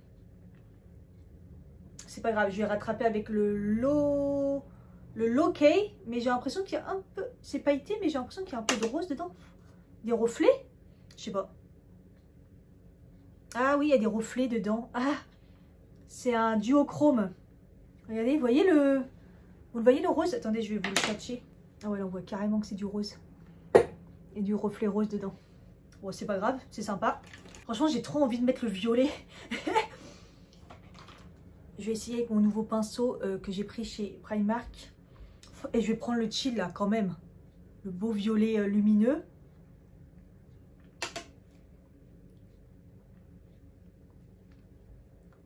C'est pas grave, je vais rattraper avec le low key. Mais j'ai l'impression qu'il y a un peu... C'est pailleté, mais j'ai l'impression qu'il y a un peu de rose dedans. Des reflets? Je sais pas. Ah oui, il y a des reflets dedans. Ah, c'est un duochrome. Regardez, vous voyez le... Vous le voyez le rose? Attendez, je vais vous le swatcher. Ah ouais, là, on voit carrément que c'est du rose. Et du reflet rose dedans. Bon, c'est pas grave, c'est sympa. Franchement, j'ai trop envie de mettre le violet. Je vais essayer avec mon nouveau pinceau que j'ai pris chez Primark. Et je vais prendre le chill là, quand même. Le beau violet lumineux.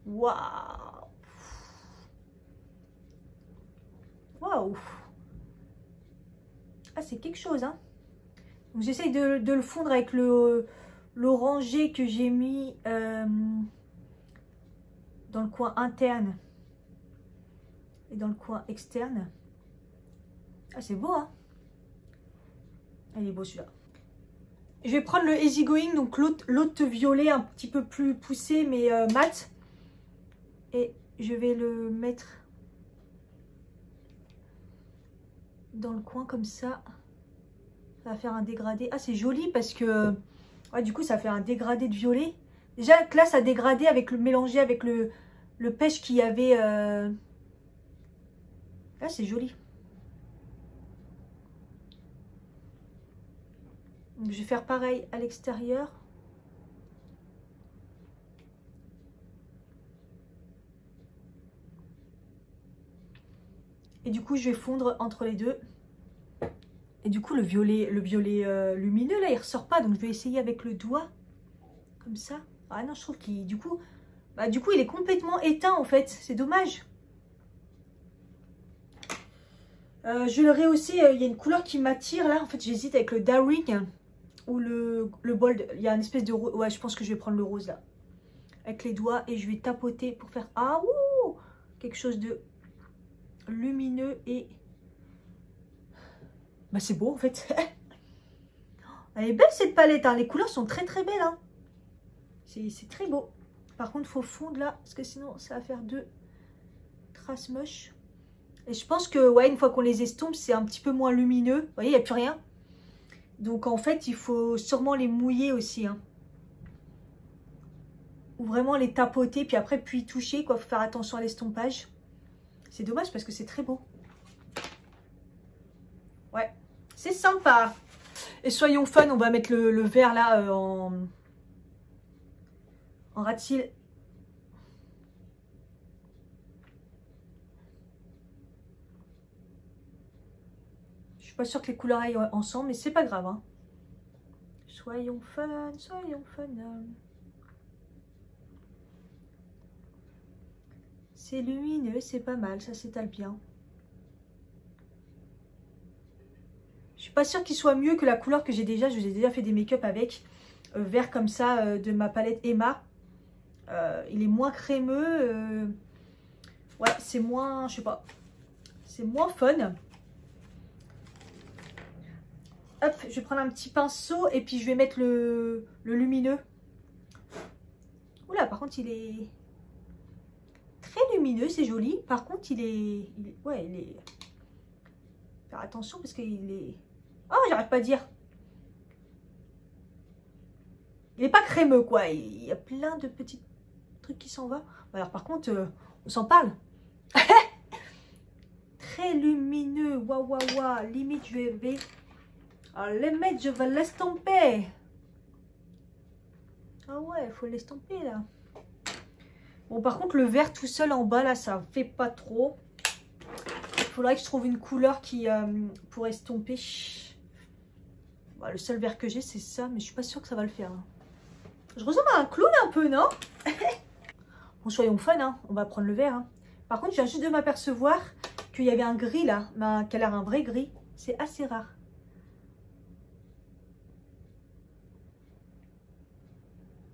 Waouh! Waouh! Ah, c'est quelque chose, hein. J'essaye de le fondre avec l'orangé que j'ai mis dans le coin interne et dans le coin externe. Ah, c'est beau, hein. Il est beau celui-là. Je vais prendre le Easy Going, donc l'autre violet un petit peu plus poussé mais mat. Et je vais le mettre dans le coin comme ça. Ça va faire un dégradé. Ah, c'est joli parce que... Ouais, du coup, ça fait un dégradé de violet. Déjà, là, ça a dégradé avec le mélangé avec le pêche qu'il y avait. Là, c'est joli. Donc, je vais faire pareil à l'extérieur. Et du coup, je vais fondre entre les deux. Et du coup, le violet lumineux, là, il ressort pas. Donc, je vais essayer avec le doigt. Comme ça. Ah non, je trouve qu'il... Du coup, il est complètement éteint, en fait. C'est dommage. Je l'aurai aussi, il y a une couleur qui m'attire là. En fait, j'hésite avec le Daring ou le Bold. Il y a une espèce de rose. Ouais, je pense que je vais prendre le rose là. Avec les doigts et je vais tapoter pour faire quelque chose de lumineux et... Bah, c'est beau en fait. Elle est belle cette palette, hein. Les couleurs sont très très belles. Hein. C'est très beau. Par contre, il faut fondre là, parce que sinon ça va faire deux traces moches. Et je pense que, ouais, une fois qu'on les estompe, c'est un petit peu moins lumineux. Vous voyez, il n'y a plus rien. Donc en fait, il faut sûrement les mouiller aussi. Hein. Ou vraiment les tapoter, puis après, puis toucher, quoi. Faut faire attention à l'estompage. C'est dommage parce que c'est très beau. Ouais, c'est sympa. Et soyons fun, on va mettre le vert là en ras de cils. Je suis pas sûre que les couleurs aillent ensemble, mais c'est pas grave. Hein. Soyons fun, soyons fun. C'est lumineux, c'est pas mal, ça s'étale bien. Je suis pas sûre qu'il soit mieux que la couleur que j'ai déjà. Je vous ai déjà fait des make-up avec. Vert comme ça de ma palette Emma. Il est moins crémeux. Ouais, c'est moins, je sais pas. C'est moins fun. Hop, je vais prendre un petit pinceau et puis je vais mettre le lumineux. Oula, par contre, il est très lumineux, c'est joli. Par contre, ouais, il est... Faire attention parce qu'il est... Oh, j'arrête pas de dire. Il n'est pas crémeux, quoi. Il y a plein de petits trucs qui s'en vont. Alors, par contre, on s'en parle. Très lumineux. Waouh, waouh, waouh. Limite, je vais... Alors, limite, je vais l'estomper. Ah ouais, il faut l'estomper, là. Bon, par contre, le vert tout seul en bas, là, ça fait pas trop. Il faudrait que je trouve une couleur qui pour estomper. Bon, le seul vert que j'ai, c'est ça, mais je suis pas sûre que ça va le faire. Hein. Je ressemble à un clown un peu, non? Bon, soyons fun, hein. On va prendre le vert. Hein. Par contre, je viens juste de m'apercevoir qu'il y avait un gris, là, qui a l'air un vrai gris. C'est assez rare.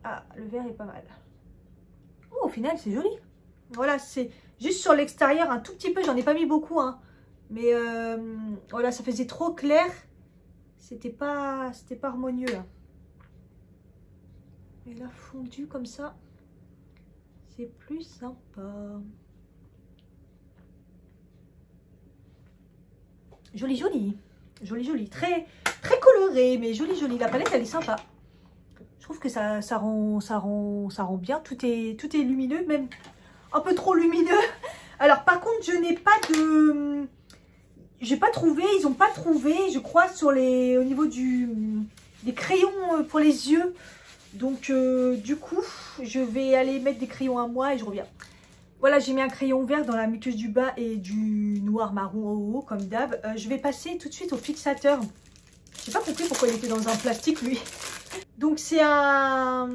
Ah, le vert est pas mal. Oh, au final, c'est joli. Voilà, c'est juste sur l'extérieur, un tout petit peu. J'en ai pas mis beaucoup, hein. Mais voilà, ça faisait trop clair. C'était pas harmonieux, là. Et là, fondu comme ça, c'est plus sympa. Joli, joli. Joli, joli. Très, très coloré, mais joli, joli. La palette, elle est sympa. Je trouve que ça rend bien. Tout est lumineux, même un peu trop lumineux. Alors, par contre, je n'ai pas de... J'ai pas trouvé, ils n'ont pas trouvé, je crois, au niveau des crayons pour les yeux. Donc, du coup, je vais aller mettre des crayons à moi et je reviens. Voilà, j'ai mis un crayon vert dans la muqueuse du bas et du noir marron au haut, comme d'hab. Je vais passer tout de suite au fixateur. J'ai pas compris pourquoi il était dans un plastique, lui. Donc, c'est un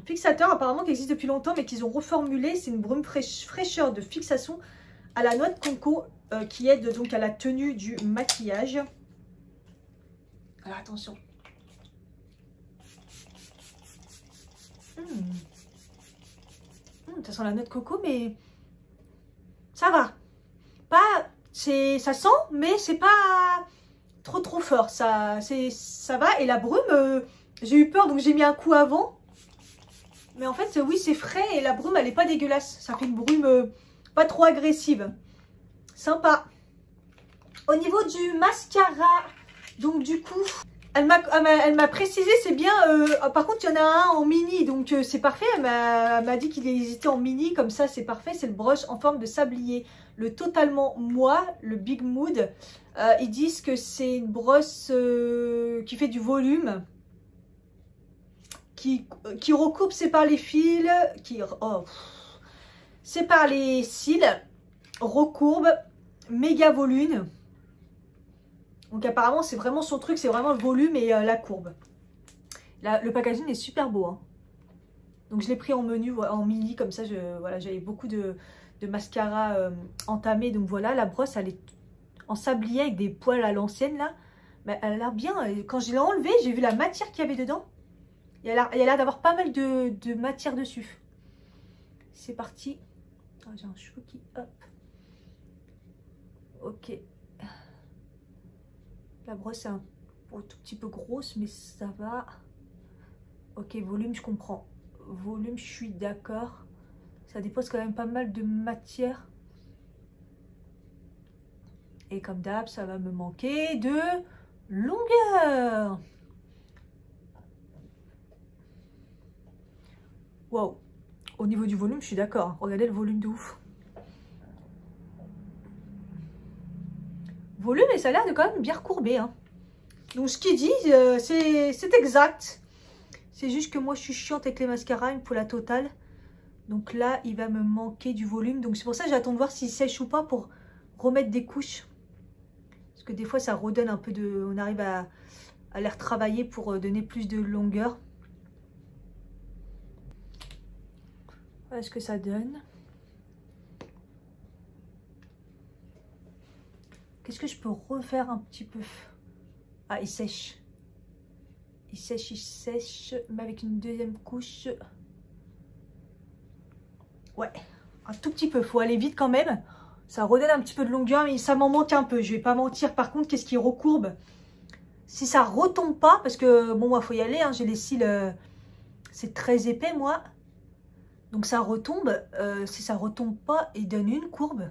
fixateur apparemment qui existe depuis longtemps, mais qu'ils ont reformulé. C'est une brume fraîcheur de fixation à la noix de coco qui aide donc à la tenue du maquillage. Alors, attention. Ça sent la noix de coco, mais ça va. Ça sent, mais c'est pas trop fort. Ça va. Et la brume, j'ai eu peur, donc j'ai mis un coup avant. Mais en fait, oui, c'est frais et la brume, elle est pas dégueulasse. Ça fait une brume pas trop agressive. Sympa. Au niveau du mascara, donc du coup... Elle m'a précisé, c'est bien. Par contre, il y en a un en mini, donc c'est parfait. Elle m'a dit qu'il existait en mini, comme ça, c'est parfait. C'est le brush en forme de sablier. Le Totalement Moi, le Big Mood. Ils disent que c'est une brosse qui fait du volume, qui recoupe, sépare les fils, sépare les cils, recourbe, méga volume. Donc apparemment, c'est vraiment son truc, c'est vraiment le volume et la courbe. Le packaging est super beau. Hein. Donc je l'ai pris en menu, en mini, comme ça, voilà, j'avais beaucoup de mascara entamé. Donc voilà, la brosse, elle est en sablier avec des poils à l'ancienne là. Mais elle a l'air bien. Et quand je l'ai enlevée, j'ai vu la matière qu'il y avait dedans. Il y a l'air d'avoir pas mal de matière dessus. C'est parti. Oh, j'ai un cheveu qui... Hop. Ok. La brosse est un tout petit peu grosse, mais ça va. Ok, volume, je comprends. Volume, je suis d'accord. Ça dépose quand même pas mal de matière. Et comme d'hab, ça va me manquer de longueur. Wow. Au niveau du volume, je suis d'accord. Regardez le volume de ouf. Volume et ça a l'air de quand même bien recourber. Hein. Donc ce qu'il dit, c'est exact. C'est juste que moi, je suis chiante avec les mascaras, une pour la totale. Donc là, il va me manquer du volume. Donc c'est pour ça que j'attends de voir s'il sèche ou pas pour remettre des couches. Parce que des fois, ça redonne un peu de... On arrive à les retravailler pour donner plus de longueur. Voilà ce que ça donne. Qu'est-ce que je peux refaire un petit peu? Ah, il sèche. Il sèche. Mais avec une deuxième couche. Ouais, un tout petit peu. Faut aller vite quand même. Ça redonne un petit peu de longueur, mais ça m'en manque un peu. Je vais pas mentir. Par contre, qu'est-ce qui recourbe? Si ça retombe pas, parce que bon, moi, faut y aller. Hein, j'ai les cils, c'est très épais, moi. Donc ça retombe. Si ça retombe pas, il donne une courbe.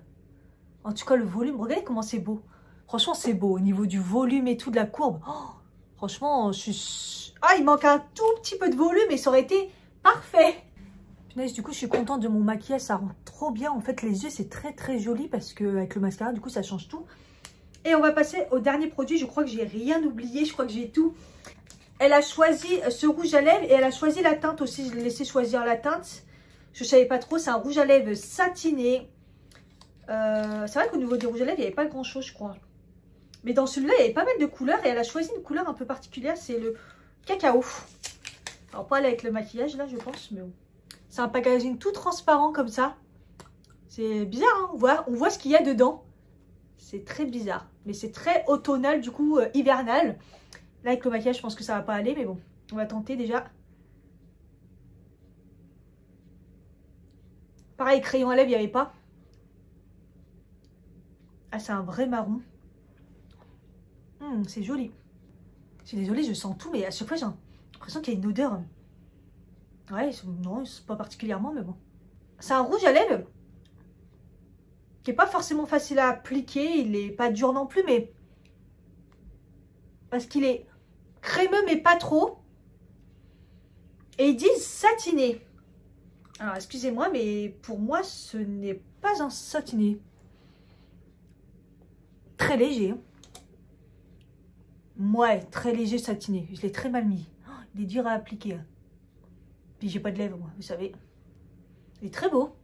En tout cas, le volume. Regardez comment c'est beau. Franchement, c'est beau. Au niveau du volume et tout, de la courbe. Oh, franchement, je suis... Ah, il manque un tout petit peu de volume et ça aurait été parfait. Punaise, du coup, je suis contente de mon maquillage. Ça rend trop bien. En fait, les yeux, c'est très, très joli parce qu'avec le mascara, du coup, ça change tout. Et on va passer au dernier produit. Je crois que j'ai rien oublié. Je crois que j'ai tout. Elle a choisi ce rouge à lèvres et elle a choisi la teinte aussi. Je l'ai laissé choisir la teinte. Je ne savais pas trop. C'est un rouge à lèvres satiné. C'est vrai qu'au niveau des rouges à lèvres, il n'y avait pas grand chose, je crois. Mais dans celui-là, il y avait pas mal de couleurs. Et elle a choisi une couleur un peu particulière. C'est le cacao. Alors, pas avec le maquillage, là, je pense. Mais bon. C'est un packaging tout transparent comme ça. C'est bizarre, hein, on voit ce qu'il y a dedans. C'est très bizarre. Mais c'est très automnal, du coup, hivernal. Là, avec le maquillage, je pense que ça va pas aller. Mais bon, on va tenter déjà. Pareil, crayon à lèvres, il n'y avait pas. Ah, c'est un vrai marron. C'est joli. Je suis désolée, je sens tout. Mais à chaque fois, j'ai l'impression qu'il y a une odeur. Ouais, non, c'est pas particulièrement, mais bon. C'est un rouge à lèvres qui n'est pas forcément facile à appliquer. Il n'est pas dur non plus, mais parce qu'il est crémeux, mais pas trop. Et ils disent satiné. Alors, excusez-moi, mais pour moi, ce n'est pas un satiné. Très léger. Ouais, très léger satiné. Je l'ai très mal mis. Oh, il est dur à appliquer. Puis j'ai pas de lèvres, moi, vous savez. Il est très beau.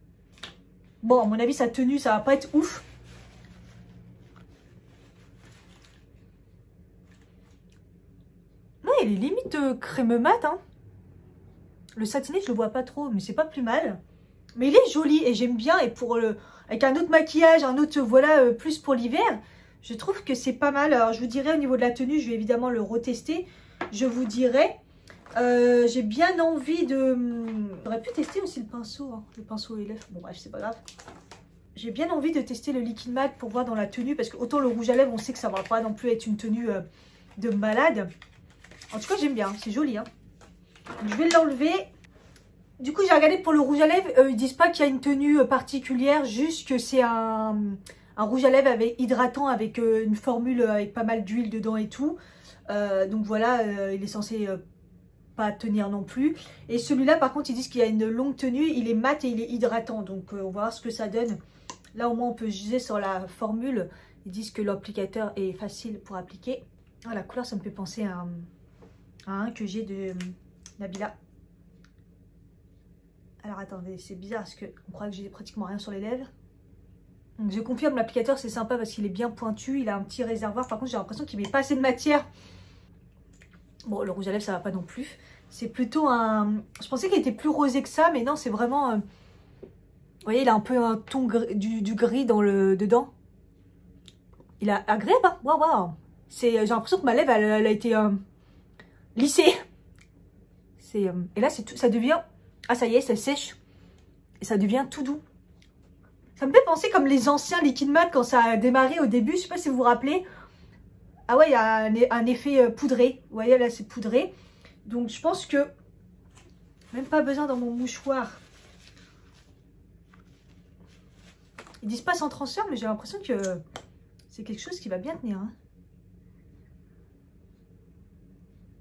Bon, à mon avis, sa tenue, ça va pas être ouf. Ouais, il est limite crème mat. Hein. Le satiné, je le vois pas trop, mais c'est pas plus mal. Mais il est joli et j'aime bien. Et pour avec un autre maquillage, un autre, voilà, plus pour l'hiver, je trouve que c'est pas mal. Alors, je vous dirai au niveau de la tenue, je vais évidemment le retester. Je vous dirai. J'ai bien envie de... J'aurais pu tester aussi le pinceau, hein, le pinceau et lèvres. Bon bref, c'est pas grave. J'ai bien envie de tester le liquide mat pour voir dans la tenue. Parce que autant le rouge à lèvres, on sait que ça va pas non plus être une tenue de malade. En tout cas, j'aime bien, c'est joli. Hein. Je vais l'enlever. Du coup, j'ai regardé pour le rouge à lèvres. Ils disent pas qu'il y a une tenue particulière. Juste que c'est un rouge à lèvres avec hydratant avec une formule avec pas mal d'huile dedans et tout. Donc voilà, il est censé... pas tenir non plus. Et celui-là, par contre, ils disent qu'il y a une longue tenue. Il est mat et il est hydratant. Donc, on va voir ce que ça donne. Là, au moins, on peut juger sur la formule. Ils disent que l'applicateur est facile pour appliquer. Ah, la couleur, ça me fait penser à un que j'ai de Nabila. Alors, attendez, c'est bizarre parce qu'on croit que j'ai pratiquement rien sur les lèvres. Donc, je confirme, l'applicateur, c'est sympa parce qu'il est bien pointu. Il a un petit réservoir. Par contre, j'ai l'impression qu'il met pas assez de matière. Bon, le rouge à lèvres, ça va pas non plus. C'est plutôt un... Je pensais qu'il était plus rosé que ça, mais non, c'est vraiment Vous voyez, il a un peu un ton du gris dedans. Il a agréable, hein. Waouh, waouh. J'ai l'impression que ma lèvre, elle a été lissée. Et là, ça devient... Ah, ça y est, ça sèche. Et ça devient tout doux. Ça me fait penser comme les anciens Liquid Matte quand ça a démarré au début. Je sais pas si vous vous rappelez. Ah ouais, il y a un effet poudré. Vous voyez, là, c'est poudré. Donc, je pense que... Même pas besoin dans mon mouchoir. Ils disent pas sans transfert, mais j'ai l'impression que c'est quelque chose qui va bien tenir. Hein.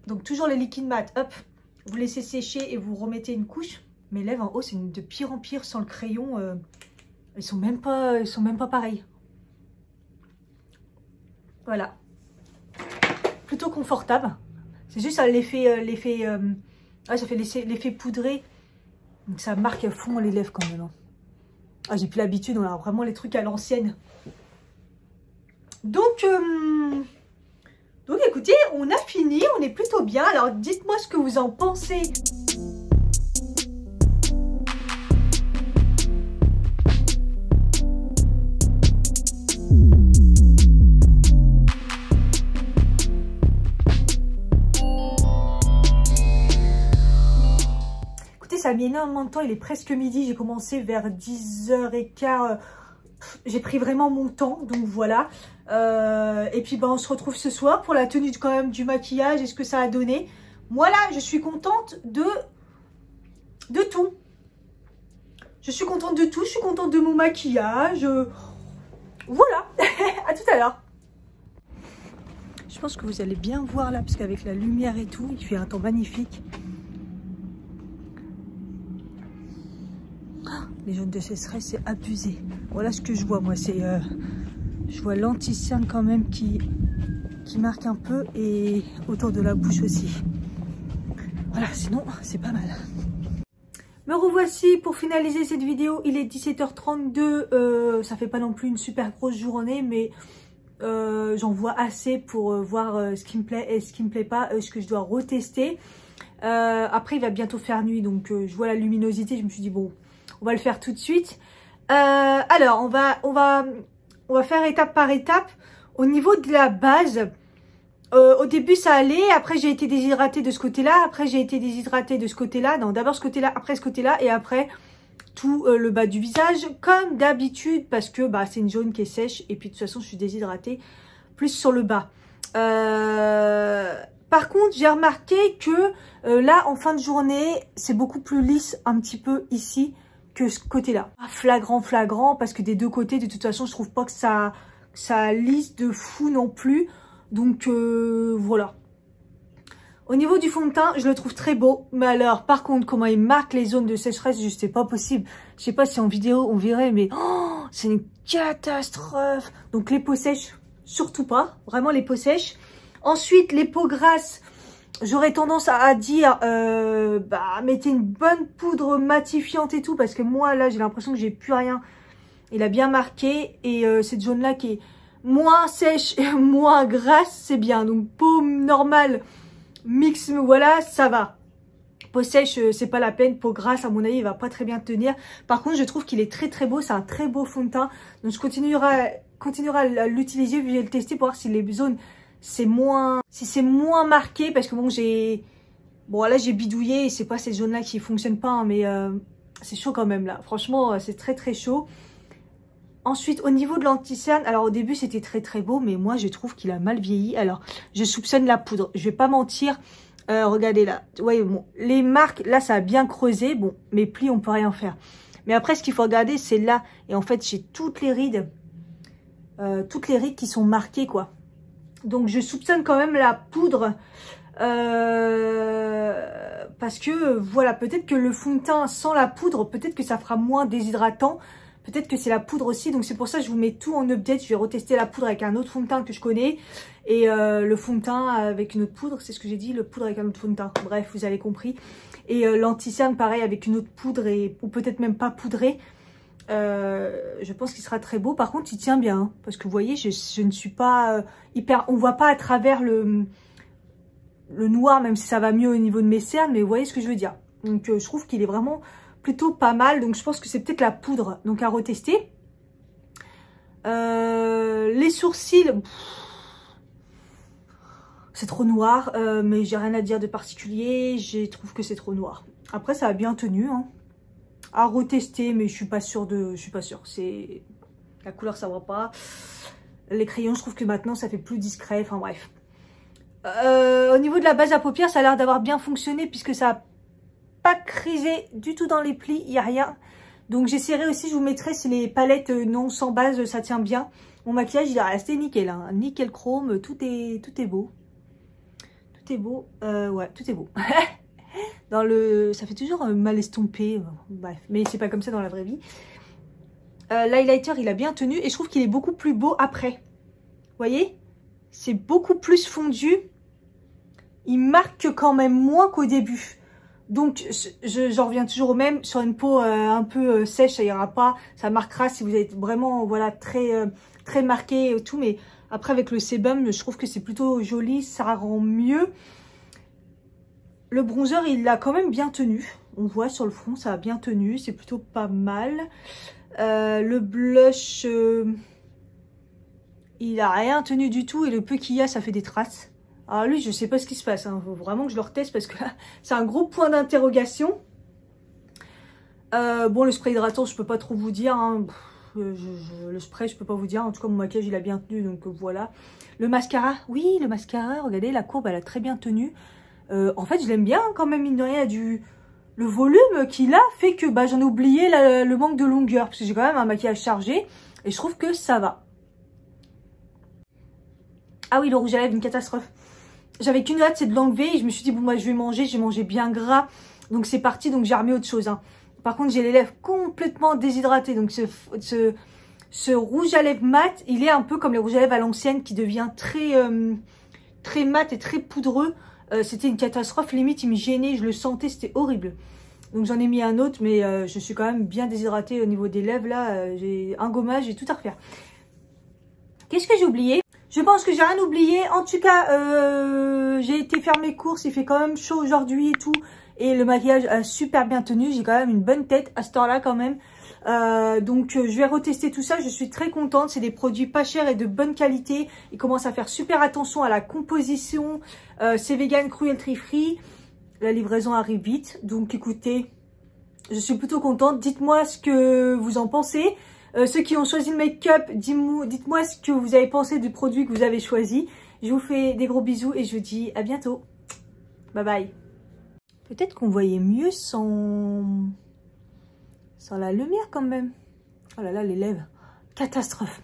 Donc, toujours les Liquid Matte. Hop, vous laissez sécher et vous remettez une couche. Mes lèvres en haut, c'est de pire en pire sans le crayon. Elles sont même pas pareilles. Voilà. Plutôt confortable. C'est juste l'effet... ça fait l'effet poudré. Donc ça marque à fond les lèvres quand même. Hein. Ah, j'ai plus l'habitude, on a vraiment les trucs à l'ancienne. Donc écoutez, on a fini, on est plutôt bien. Alors dites-moi ce que vous en pensez. Ça a mis énormément de temps, il est presque midi, j'ai commencé vers 10h15, j'ai pris vraiment mon temps, donc voilà. Et puis on se retrouve ce soir pour la tenue quand même du maquillage et ce que ça a donné. Moi là, je suis contente de tout. Je suis contente de tout, je suis contente de mon maquillage. Voilà, à tout à l'heure. Je pense que vous allez bien voir là, parce qu'avec la lumière et tout, il fait un temps magnifique. Les jaunes de sécheresse, c'est abusé. Voilà ce que je vois, moi. C'est, je vois l'anti-cerne quand même qui marque un peu et autour de la bouche aussi. Voilà, sinon, c'est pas mal. Me revoici pour finaliser cette vidéo. Il est 17h32. Ça fait pas non plus une super grosse journée, mais j'en vois assez pour voir ce qui me plaît et ce qui me plaît pas, ce que je dois retester. Après, il va bientôt faire nuit, donc je vois la luminosité. Je me suis dit, bon... On va le faire tout de suite. Alors, on va faire étape par étape. Au niveau de la base, au début, ça allait. Après, j'ai été déshydratée de ce côté-là. Après, j'ai été déshydratée de ce côté-là. Non, d'abord ce côté-là, après ce côté-là. Et après, tout le bas du visage. Comme d'habitude, parce que c'est une zone qui est sèche. Et puis, de toute façon, je suis déshydratée plus sur le bas. Par contre, j'ai remarqué que là, en fin de journée, c'est beaucoup plus lisse un petit peu ici. Que ce côté-là. Flagrant, parce que des deux côtés, de toute façon, je trouve pas que ça lisse de fou non plus. Donc, voilà. Au niveau du fond de teint, je le trouve très beau. Mais alors, par contre, comment il marque les zones de sécheresse, juste, c'est pas possible. Je sais pas si en vidéo, on verrait, mais c'est une catastrophe. Donc, les peaux sèches, surtout pas. Vraiment, les peaux sèches. Ensuite, les peaux grasses. J'aurais tendance à dire, mettez une bonne poudre matifiante et tout, parce que moi, là, j'ai l'impression que j'ai plus rien. Il a bien marqué, et cette zone-là qui est moins sèche et moins grasse, c'est bien. Donc, peau normale, mix, voilà, ça va. Peau sèche, c'est pas la peine. Peau grasse, à mon avis, il va pas très bien tenir. Par contre, je trouve qu'il est très très beau, c'est un très beau fond de teint. Donc, je continuerai à l'utiliser, je vais le tester pour voir si les zones... c'est moins marqué, parce que là j'ai bidouillé et c'est pas ces zones là qui fonctionnent pas, hein, mais c'est chaud quand même là, franchement c'est très très chaud. Ensuite au niveau de l'anti-cerne, alors au début c'était très très beau, mais moi je trouve qu'il a mal vieilli. Alors je soupçonne la poudre, je vais pas mentir. Regardez là, ouais, bon, les marques là ça a bien creusé, bon mes plis on peut rien faire, mais après ce qu'il faut regarder c'est là, et en fait j'ai toutes les rides qui sont marquées quoi. Donc, je soupçonne quand même la poudre parce que, voilà, peut-être que le fond de teint sans la poudre, peut-être que ça fera moins déshydratant. Peut-être que c'est la poudre aussi. Donc, c'est pour ça que je vous mets tout en update. Je vais retester la poudre avec un autre fond de teint que je connais. Et le fond de teint avec une autre poudre. C'est ce que j'ai dit, le poudre avec un autre fond de teint. Bref, vous avez compris. Et l'anti-cerne, pareil, avec une autre poudre ou peut-être même pas poudré. Je pense qu'il sera très beau. Par contre, il tient bien, hein, parce que vous voyez, je ne suis pas hyper... On voit pas à travers le noir, même si ça va mieux au niveau de mes cernes, mais vous voyez ce que je veux dire. Donc, je trouve qu'il est vraiment plutôt pas mal. Donc je pense que c'est peut-être la poudre, donc à retester. Les sourcils, c'est trop noir, mais j'ai rien à dire de particulier. Je trouve que c'est trop noir. Après, ça a bien tenu, hein. À retester, mais je suis pas sûre de... Je suis pas sûre. C'est... La couleur, ça va pas. Les crayons, je trouve que maintenant, ça fait plus discret. Enfin, bref. Au niveau de la base à paupières, ça a l'air d'avoir bien fonctionné, puisque ça a pas crisé du tout dans les plis. Il n'y a rien. Donc, j'essaierai aussi, je vous mettrai si les palettes non sans base, ça tient bien. Mon maquillage, il est resté nickel, hein. Nickel chrome, tout est beau. Tout est beau. Ouais, tout est beau. Dans le... Ça fait toujours mal estompé. Bref, mais c'est pas comme ça dans la vraie vie. L'highlighter, il a bien tenu. Et je trouve qu'il est beaucoup plus beau après. Vous voyez? C'est beaucoup plus fondu. Il marque quand même moins qu'au début. Donc, j'en reviens toujours au même. Sur une peau un peu sèche, ça ira pas. Ça marquera si vous êtes vraiment voilà, très marqué et tout. Mais après, avec le sébum, je trouve que c'est plutôt joli. Ça rend mieux. Le bronzer, il a quand même bien tenu. On voit sur le front, ça a bien tenu. C'est plutôt pas mal. Le blush, il a rien tenu du tout. Et le peu qu'il y a, ça fait des traces. Alors lui, je sais pas ce qui se passe. Faut vraiment que je le reteste parce que c'est un gros point d'interrogation. Bon, le spray hydratant, je peux pas trop vous dire. Hein. Le spray, je peux pas vous dire. En tout cas, mon maquillage, il a bien tenu. Donc voilà. Le mascara, oui, le mascara. Regardez, la courbe, elle a très bien tenu. En fait, je l'aime bien quand même, mine de rien. Le volume qu'il a fait que j'en ai oublié le manque de longueur. Parce que j'ai quand même un maquillage chargé. Et je trouve que ça va. Ah oui, le rouge à lèvres, une catastrophe. J'avais qu'une hâte, c'est de l'enlever. Et je me suis dit, bon, je vais manger. J'ai mangé bien gras. Donc c'est parti. Donc j'ai remis autre chose. Hein. Par contre, j'ai les lèvres complètement déshydratées. Donc ce rouge à lèvres mat, il est un peu comme les rouges à lèvres à l'ancienne qui devient très mat et très poudreux. C'était une catastrophe, limite il me gênait, je le sentais, c'était horrible. Donc j'en ai mis un autre, mais je suis quand même bien déshydratée au niveau des lèvres là. J'ai un gommage, j'ai tout à refaire. Qu'est-ce que j'ai oublié? Je pense que j'ai rien oublié. En tout cas, j'ai été faire mes courses, il fait quand même chaud aujourd'hui et tout. Et le maquillage a super bien tenu, j'ai quand même une bonne tête à cette heure-là quand même. Donc je vais retester tout ça, je suis très contente, c'est des produits pas chers et de bonne qualité. Ils commencent à faire super attention à la composition, c'est vegan, cruelty free, la livraison arrive vite. Donc écoutez, je suis plutôt contente, dites-moi ce que vous en pensez. Ceux qui ont choisi le make-up, dites-moi ce que vous avez pensé du produit que vous avez choisi. Je vous fais des gros bisous et je vous dis à bientôt. Bye bye. Peut-être qu'on voyait mieux sans la lumière quand même. Oh là là, les lèvres. Catastrophe.